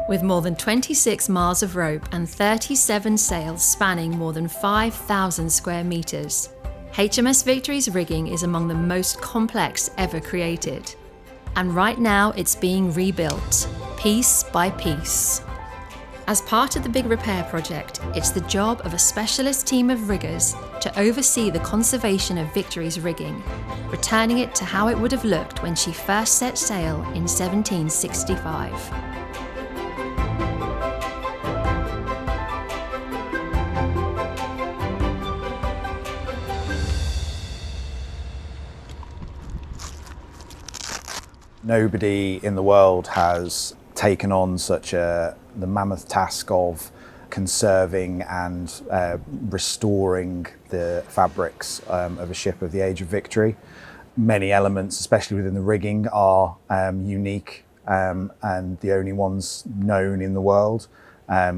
With more than 26 miles of rope and 37 sails spanning more than 5,000 square metres, HMS Victory's rigging is among the most complex ever created. And right now it's being rebuilt, piece by piece. As part of the big repair project, it's the job of a specialist team of riggers to oversee the conservation of Victory's rigging, returning it to how it would have looked when she first set sail in 1765. Nobody in the world has taken on the mammoth task of conserving and restoring the fabrics of a ship of the age of Victory. Many elements, especially within the rigging, are unique and the only ones known in the world.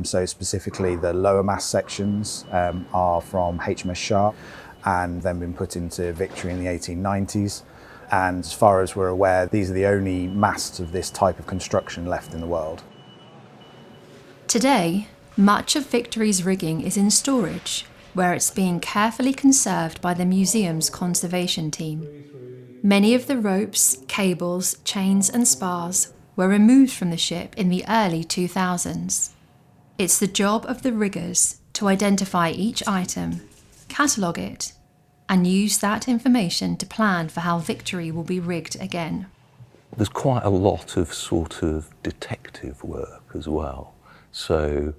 So specifically the lower mast sections are from HMS Sharp and then been put into Victory in the 1890s. And as far as we're aware, these are the only masts of this type of construction left in the world. Today, much of Victory's rigging is in storage, where it's being carefully conserved by the museum's conservation team. Many of the ropes, cables, chains and spars were removed from the ship in the early 2000s. It's the job of the riggers to identify each item, catalogue it, and use that information to plan for how Victory will be rigged again. There's quite a lot of sort of detective work as well. So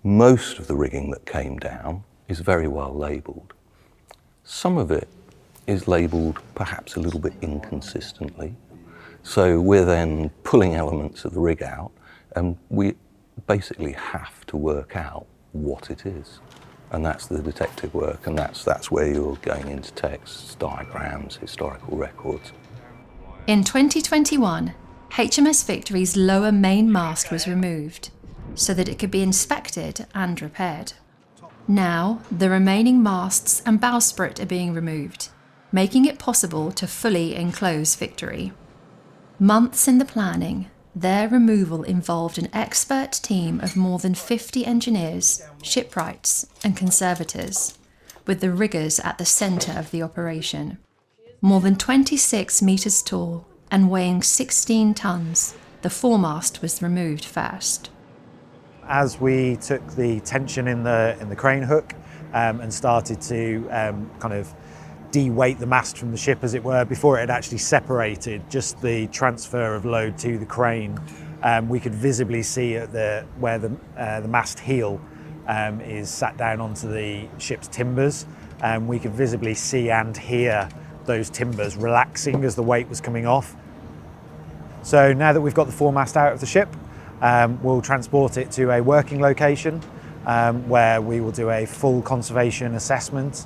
most of the rigging that came down is very well labelled. Some of it is labelled perhaps a little bit inconsistently. So we're then pulling elements of the rig out and we basically have to work out what it is. And that's the detective work, and that's where you're going into texts, diagrams, historical records. In 2021, HMS Victory's lower main mast was removed so that it could be inspected and repaired. Now, the remaining masts and bowsprit are being removed, making it possible to fully enclose Victory. Months in the planning, their removal involved an expert team of more than 50 engineers, shipwrights and conservators, with the riggers at the centre of the operation. More than 26 metres tall and weighing 16 tonnes, the foremast was removed first. As we took the tension in the crane hook and started to kind of de-weight the mast from the ship, as it were, before it had actually separated, just the transfer of load to the crane, we could visibly see at where the mast heel is sat down onto the ship's timbers. We could visibly see and hear those timbers relaxing as the weight was coming off. So now that we've got the foremast out of the ship, we'll transport it to a working location where we will do a full conservation assessment,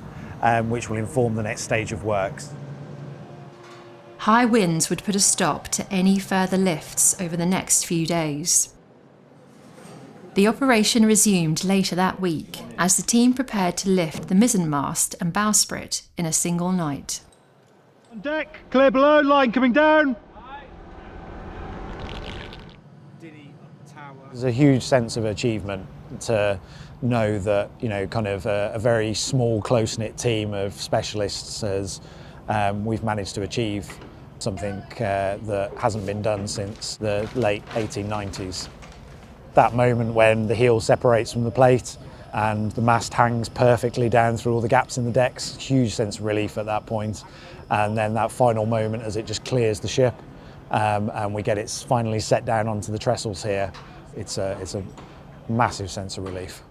which will inform the next stage of works. High winds would put a stop to any further lifts over the next few days. The operation resumed later that week as the team prepared to lift the mizzenmast and bowsprit in a single night. On deck, clear below, line coming down. There's a huge sense of achievement to know that, kind of a very small, close-knit team of specialists we've managed to achieve something that hasn't been done since the late 1890s. That moment when the heel separates from the plate and the mast hangs perfectly down through all the gaps in the decks, huge sense of relief at that point. And then that final moment as it just clears the ship and we get it finally set down onto the trestles here, it's a massive sense of relief.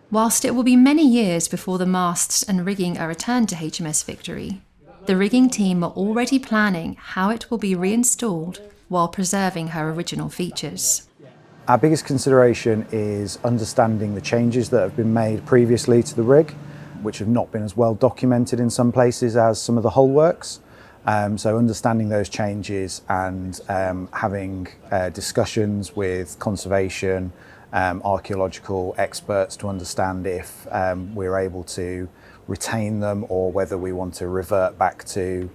Whilst it will be many years before the masts and rigging are returned to HMS Victory, the rigging team are already planning how it will be reinstalled while preserving her original features. Our biggest consideration is understanding the changes that have been made previously to the rig, which have not been as well documented in some places as some of the hull works. So understanding those changes and having discussions with conservation, archaeological experts to understand if we're able to retain them or whether we want to revert back to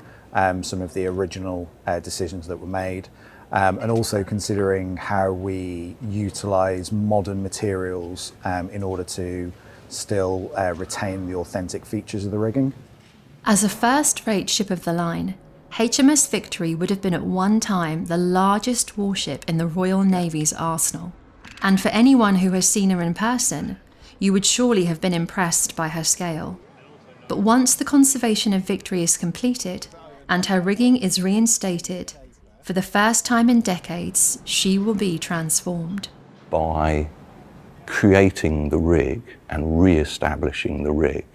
some of the original decisions that were made. and also considering how we utilise modern materials in order to still retain the authentic features of the rigging. As a first-rate ship of the line, HMS Victory would have been at one time the largest warship in the Royal Navy's arsenal. And for anyone who has seen her in person, you would surely have been impressed by her scale. But once the conservation of Victory is completed and her rigging is reinstated, for the first time in decades, she will be transformed. By creating the rig and re-establishing the rig,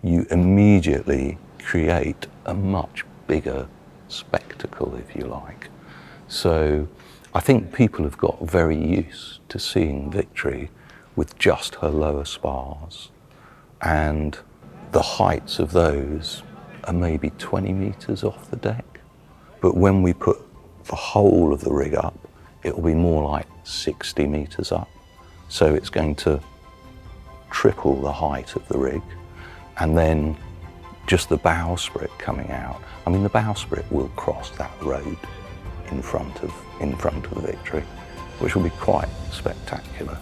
you immediately create a much bigger spectacle, if you like. So I think people have got very used to seeing Victory with just her lower spars, and the heights of those are maybe 20 metres off the deck. But when we put the whole of the rig up, it will be more like 60 metres up. So it's going to triple the height of the rig, and then just the bowsprit coming out. I mean, the bowsprit will cross that road in front of Victory, which will be quite spectacular.